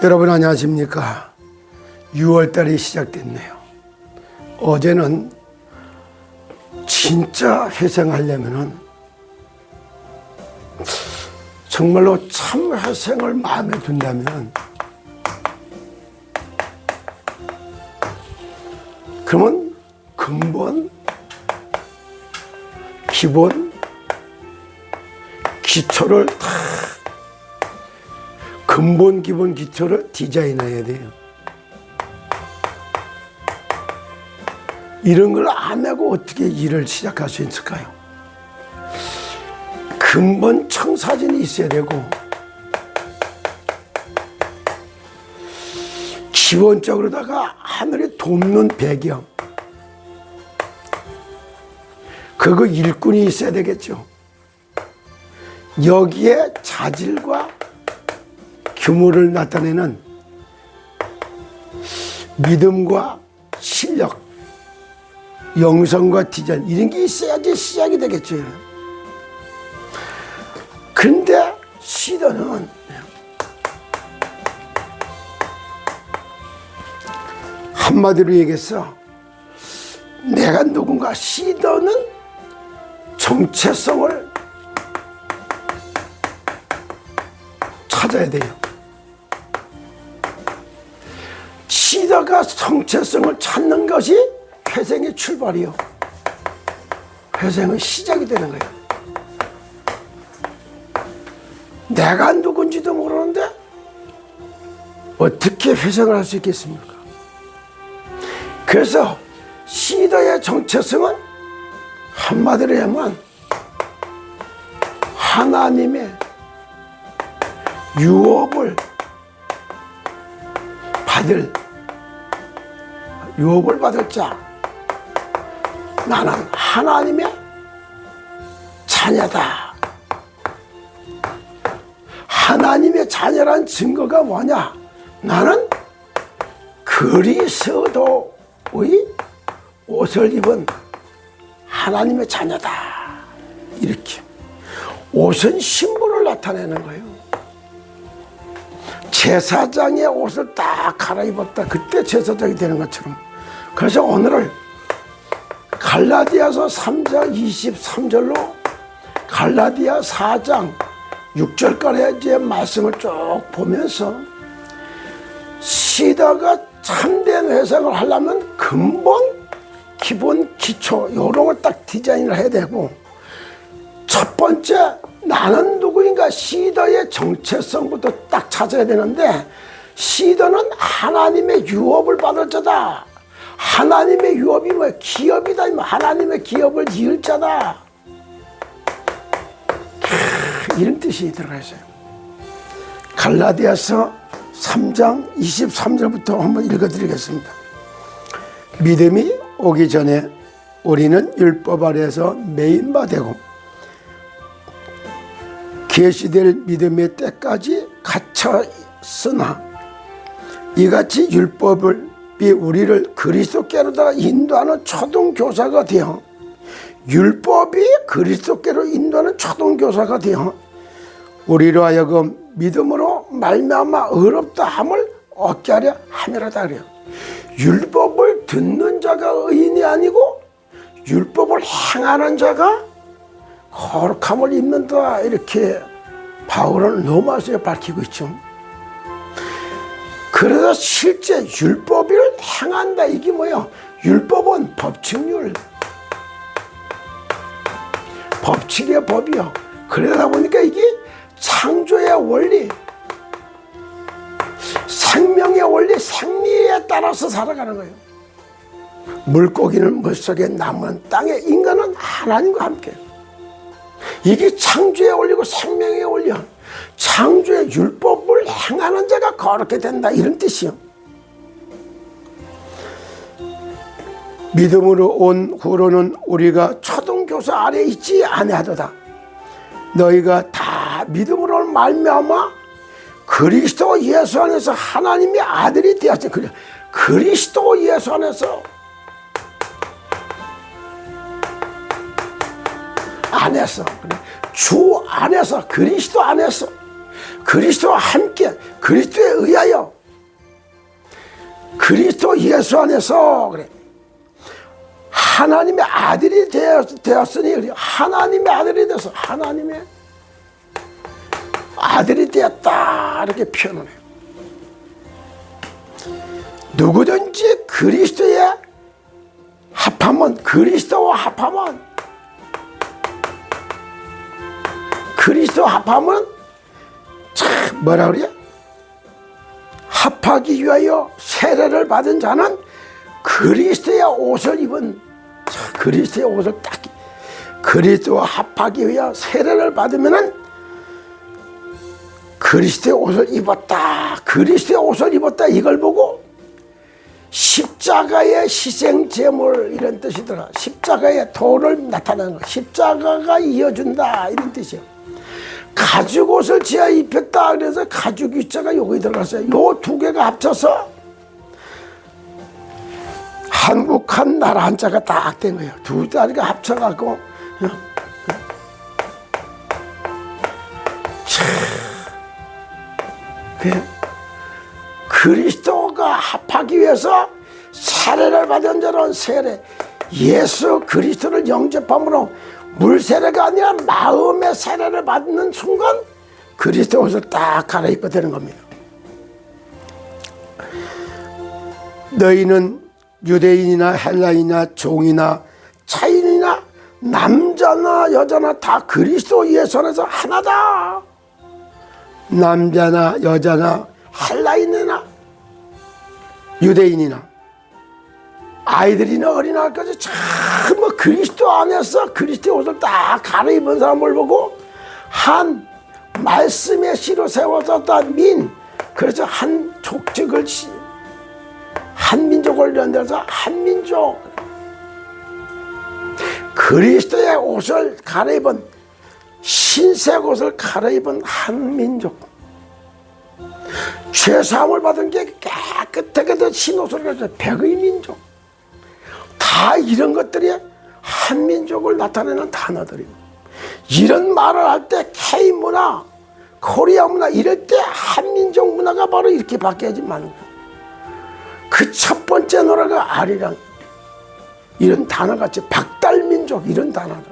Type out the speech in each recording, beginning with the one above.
여러분 안녕하십니까? 6월달이 시작됐네요. 어제는 진짜 회생하려면은 정말로 참 회생을 마음에 둔다면 그러면 근본, 기본, 기초를 다 근본, 기본, 기초를 디자인해야 돼요. 이런 걸 안 하고 어떻게 일을 시작할 수 있을까요? 근본 청사진이 있어야 되고 기본적으로다가 하늘에 돕는 배경, 그거 일꾼이 있어야 되겠죠. 여기에 자질과 규모를 나타내는 믿음과 실력, 영성과 디자인, 이런 게 있어야지 시작이 되겠죠. 그런데 시도는 한마디로 얘기해서 내가 누군가, 시도는 정체성을 찾아야 돼요. 시도가 정체성을 찾는 것이 회생의 출발이요. 회생의 시작이 되는 거예요. 내가 누군지도 모르는데 어떻게 회생을 할 수 있겠습니까? 그래서 시도의 정체성은 한마디로 하면 하나님의 유업을 받을 자, 나는 하나님의 자녀다. 하나님의 자녀란 증거가 뭐냐? 나는 그리스도의 옷을 입은 하나님의 자녀다. 이렇게 옷은 신분을 나타내는 거예요. 제사장의 옷을 딱 갈아입었다, 그때 제사장이 되는 것처럼. 그래서 오늘을 갈라디아서 3장 23절로 갈라디아 4장 6절까지 이제 말씀을 쭉 보면서 시다가 참된 회생을 하려면 근본, 기본, 기초 이런 걸 딱 디자인을 해야 되고, 첫 번째 나는 누구인가, 시더의 정체성부터 딱 찾아야 되는데, 시더는 하나님의 유업을 받을 자다. 하나님의 유업이 뭐야? 기업이다. 하나님의 기업을 이을 자다. 이런 뜻이 들어가 있어요. 갈라디아서 3장 23절부터 한번 읽어드리겠습니다. 믿음이 오기 전에 우리는 율법 아래에서 매인바 되고 계시될 믿음의 때까지 갇혔으나 이같이 율법이 우리를 그리스도께로다가 인도하는 초등교사가 되어, 율법이 그리스도께로 인도하는 초등교사가 되어 우리로 하여금 믿음으로 말미암아 의롭다 함을 얻게 하려 함이라다 그래요. 율법을 듣는 자가 의인이 아니고 율법을 행하는 자가 거룩함을 입는다, 이렇게 바울은 로마서에 밝히고 있죠. 그래서 실제 율법을 행한다, 이게 뭐예요? 율법은 법칙률, 법칙의 법이요. 그러다 보니까 이게 창조의 원리, 생명의 원리, 생리에 따라서 살아가는 거예요. 물고기는 물속에, 나무는 땅에, 인간은 하나님과 함께. 이게 창조의 원리고 생명의 원리야. 창조의 율법을 행하는 자가 거룩게 된다, 이런 뜻이요. 믿음으로 온 후로는 우리가 초등교사 아래 있지 아니하도다. 너희가 다 믿음으로 말미암아 그리스도 예수 안에서 하나님의 아들이 되었지. 그리스도 예수 안에서 주 안에서, 그리스도 안에서 그리스도와 함께 그리스도에 의하여 그리스도 예수 안에서 그래 하나님의 아들이 되었으니 하나님의 아들이 되어서 하나님의 아들이 되었다 이렇게 표현을 해요. 누구든지 그리스도와 합하면 참 뭐라 그래요? 합하기 위하여 세례를 받은 자는 그리스도의 옷을 입은 그리스도의 옷을 딱 그리스도와 합하기 위하여 세례를 받으면은 그리스도의 옷을 입었다. 그리스도의 옷을 입었다. 이걸 보고 십자가의 희생 제물 이런 뜻이더라. 십자가의 도를 나타내는 거. 십자가가 이어준다 이런 뜻이에요. 가죽 옷을 지어 입혔다. 그래서 가죽 위자가 여기 들어갔어요. 요 두 개가 합쳐서 한국한 나라 한자가 딱 된 거예요. 두 자리가 합쳐갖고 그리스도가 합하기 위해서 세례를 받은 자는 세례 예수 그리스도를 영접함으로 물세례가 아니라 마음의 세례를 받는 순간 그리스도 옷을 딱 갈아입게 되는 겁니다. 너희는 유대인이나 헬라인이나 종이나 차인이나 남자나 여자나 다 그리스도 예수 안에서 하나다. 남자나 여자나 헬라인이나 유대인이나 아이들이나 어린아이까지 전부 그리스도 안에서 그리스도의 옷을 딱 갈아입은 사람을 보고 한 말씀의 씨로 세워졌다 그래서 한 족적을 한 민족을 연대해서 한 민족 그리스도의 옷을 갈아입은 신색 옷을 갈아입은 한 민족 죄사함을 받은 게 깨끗하게 신옷을 가져 백의 민족 다 이런 것들이 한 민족을 나타내는 단어들이고 이런 말을 할 때 K 문화, 코리아 문화 이럴 때 한민족 문화가 바로 이렇게 바뀌어야지만 그 첫 번째 노래가 아리랑 이런 단어같이 박달민족 이런 단어들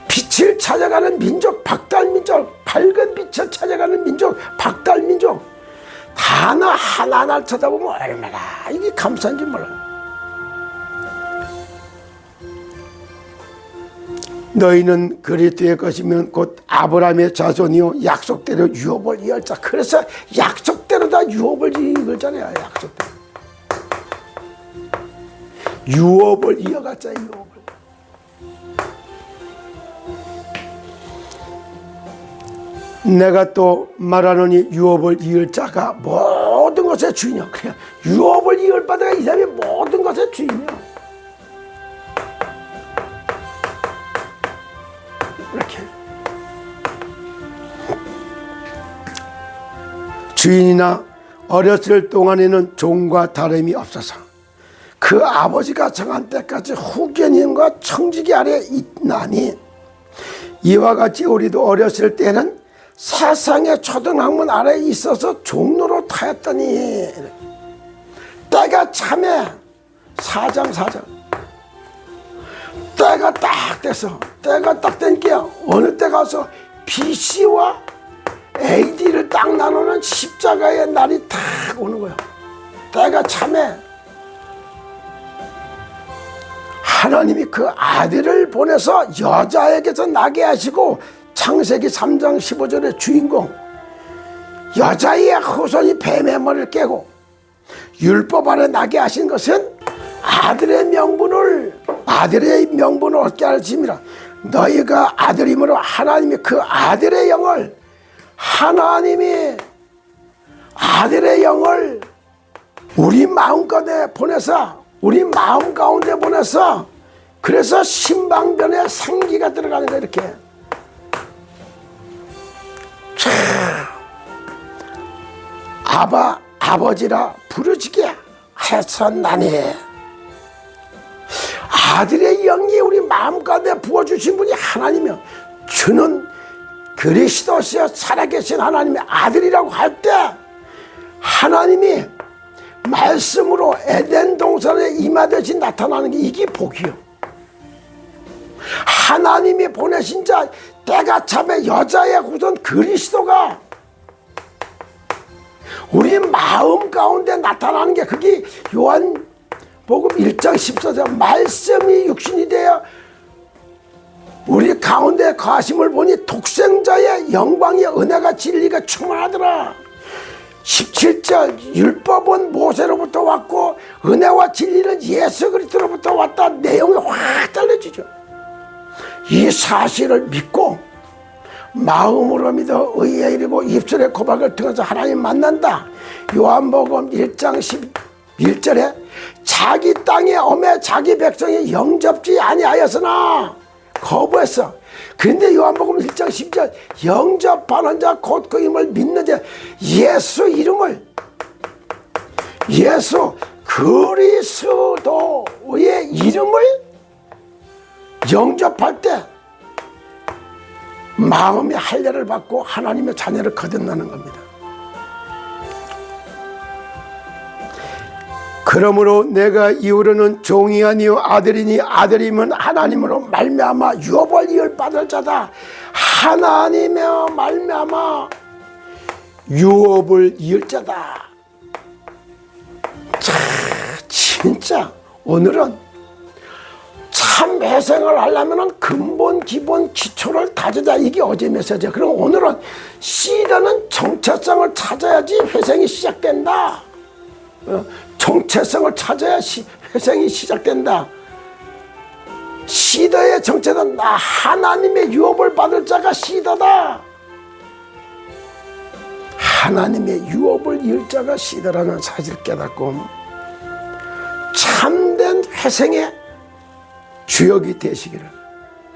빛을 찾아가는 민족 박달민족 밝은 빛을 찾아가는 민족 박달민족 단어 하나하나를 쳐다보면 얼마나 이게 감사한지 몰라요. 너희는 그리스도의 것이면 곧 아브라함의 자손이요 약속대로 유업을 이을 자. 그래서 약속대로 다 유업을 이끌잖아요. 약속대로 유업을 이어갔자. 유업을 내가 또 말하노니 유업을 이을 자가 모든 것의 주인이야. 그냥 유업을 이을 바다가 이 사람이 모든 것의 주인이야. 이렇게 주인이나 어렸을 동안에는 종과 다름이 없어서 그 아버지가 정한 때까지 후견인과 청지기 아래 있나니 이와 같이 우리도 어렸을 때는 세상의 초등학문 아래에 있어서 종로로 타였더니 때가 참에 4장 때가 딱 돼서 때가 딱 되니까 어느 때 가서 BC와 AD를 딱 나누는 십자가의 날이 딱 오는 거야. 때가 참에 하나님이 그 아들을 보내서 여자에게서 나게 하시고 창세기 3장 15절의 주인공 여자의 후손이 뱀의 머리를 깨고 율법 아래 나게 하신 것은 아들의 명분을 얻게 하심이라. 너희가 아들이므로 하나님이 그 아들의 영을 우리 마음 가운데 보내서 그래서 신방변에 생기가 들어가는 거야. 이렇게 아버지라 부르지게 하셨나니 아들의 영이 우리 마음 가운데 부어주신 분이 하나님이요. 주는 그리스도시여 살아계신 하나님의 아들이라고 할 때 하나님이 말씀으로 에덴 동산에 임하듯이 나타나는 게 이게 복이요. 하나님이 보내신 자 때가 참에 여자의 후손 그리스도가 우리 마음 가운데 나타나는 게 그게 요한복음 1장 14절 말씀이 육신이 되어 우리 가운데 거하심을 보니 독생자의 영광의 은혜가 진리가 충만하더라. 17절 율법은 모세로부터 왔고 은혜와 진리는 예수 그리스도로부터 왔다. 내용이 확 달라지죠. 이 사실을 믿고 마음으로 믿어 의에 이르고 입술의 고백을 통해서 하나님 만난다. 요한복음 1장 11절에 자기 땅에 오매 자기 백성이 영접지 아니하였으나 거부했어. 그런데 요한복음 1장 10절 영접하는 자 곧 그 이름을 믿는 자 예수 이름을 예수 그리스도의 이름을 영접할 때 마음의 할례를 받고 하나님의 자녀를 거듭나는 겁니다. 그러므로 내가 이후로는 종이 아니요 아들이니 아들이면 하나님으로 말미암아 유업을 이을 받을 자다. 하나님의 말미암아 유업을 이을 자다. 자, 진짜 오늘은 참 회생을 하려면 근본 기본 기초를 다지자. 이게 어제 메시지야. 그럼 오늘은 시대는 정체성을 찾아야지 회생이 시작된다. 정체성을 찾아야 회생이 시작된다. 시대의 정체는 나 하나님의 유업을 받을 자가 시대다. 하나님의 유업을 이을 자가 시대라는 사실을 깨닫고 참된 회생의 주역이 되시기를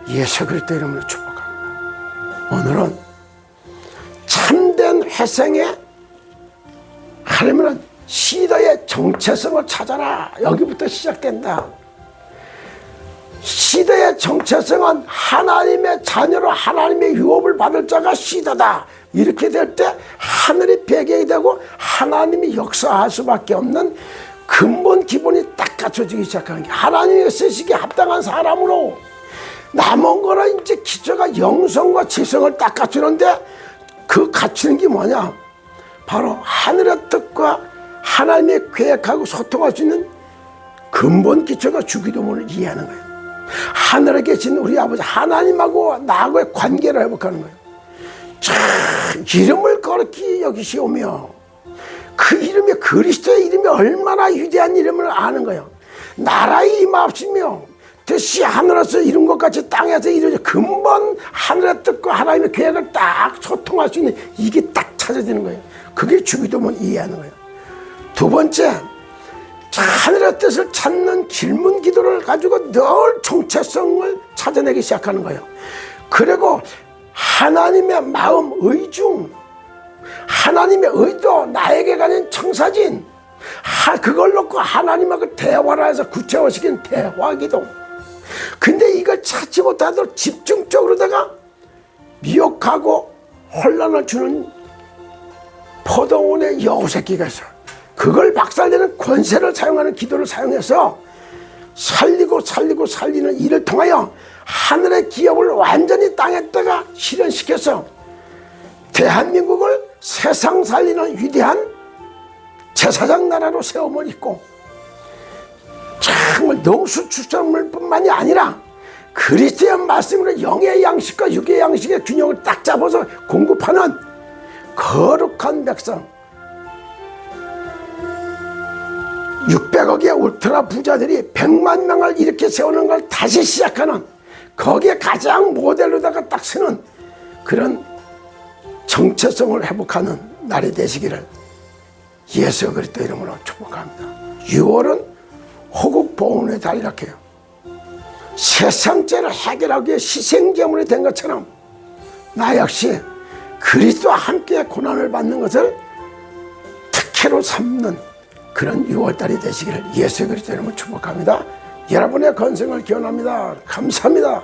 예수 그리스도 이름으로 축복합니다. 오늘은 참된 회생의 하려면 시대의 정체성을 찾아라. 여기부터 시작된다. 시대의 정체성은 하나님의 자녀로 하나님의 유업을 받을 자가 시대다. 이렇게 될 때 하늘이 배경이 되고 하나님이 역사할 수밖에 없는 근본 기본이 딱 갖춰지기 시작하는 게 하나님이 쓰시기에 합당한 사람으로 남은 거는 이제 기초가 영성과 지성을 딱 갖추는데 그 갖추는 게 뭐냐? 바로 하늘의 뜻과 하나님의 계획하고 소통할 수 있는 근본 기초가 주기도문을 이해하는 거예요. 하늘에 계신 우리 아버지 하나님하고 나하고의 관계를 회복하는 거예요. 참 이름을 거룩히 여기시오며 그 이름이 그리스도의 이름이 얼마나 위대한 이름을 아는 거예요. 나라의 임하옵시며 뜻이 하늘에서 이룬 것 같이 땅에서 이루어져 근본 하늘의 뜻과 하나님의 계획을 딱 소통할 수 있는 이게 딱 찾아지는 거예요. 그게 주기도문 이해하는 거예요. 두 번째, 하늘의 뜻을 찾는 질문 기도를 가지고 늘 정체성을 찾아내기 시작하는 거예요. 그리고 하나님의 마음 의중, 하나님의 의도, 나에게 가진 청사진, 그걸 놓고 하나님하고 대화를 해서 구체화시킨 대화기도. 근데 이걸 찾지 못하도록 집중적으로다가 미혹하고 혼란을 주는 포도원의 여우새끼가 있어요. 그걸 박살내는 권세를 사용하는 기도를 사용해서 살리는 일을 통하여 하늘의 기업을 완전히 땅에다가 실현시켜서 대한민국을 세상 살리는 위대한 제사장 나라로 세움을 입고 정말 농수축산물뿐만이 아니라 그리스도의 말씀으로 영의 양식과 육의 양식의 균형을 딱 잡아서 공급하는 거룩한 백성 600억의 울트라 부자들이 100만 명을 이렇게 세우는 걸 다시 시작하는 거기에 가장 모델로다가 딱 서는 그런 정체성을 회복하는 날이 되시기를 예수 그리스도 이름으로 축복합니다. 6월은 호국 보훈의 달이라 해요. 세상죄를 해결하기 위해 희생제물이 된 것처럼 나 역시 그리스도와 함께 고난을 받는 것을 특혜로 삼는 그런 6월달이 되시기를 예수 그리스도 이름으로 축복합니다. 여러분의 건승을 기원합니다. 감사합니다.